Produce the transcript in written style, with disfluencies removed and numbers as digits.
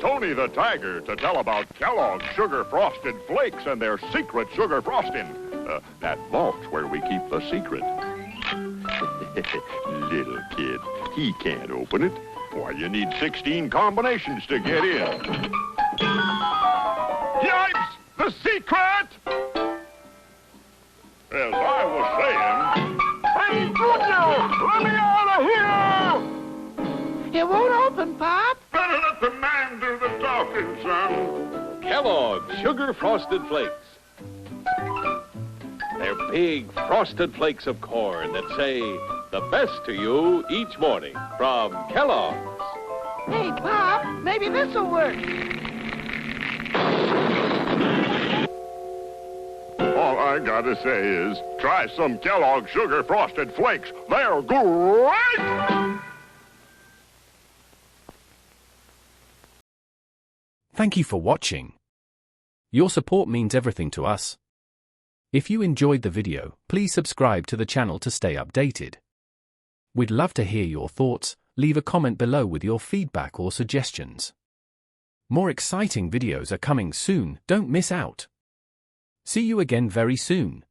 Tony the Tiger to tell about Kellogg's Sugar Frosted Flakes and their secret sugar frosting. That vault's where we keep the secret. Little kid, he can't open it. Why, you need 16 combinations to get in. Yipes! The secret! As I was saying... Hey, Junior! Let me out of here! It won't open, Pop. Better let the man do the talking, son. Kellogg's Sugar Frosted Flakes. They're big frosted flakes of corn that say the best to you each morning from Kellogg's. Hey, Pop, maybe this'll work. All I gotta say is, try some Kellogg Sugar Frosted Flakes. They're great! Thank you for watching. Your support means everything to us. If you enjoyed the video, please subscribe to the channel to stay updated. We'd love to hear your thoughts. Leave a comment below with your feedback or suggestions. More exciting videos are coming soon, don't miss out. See you again very soon.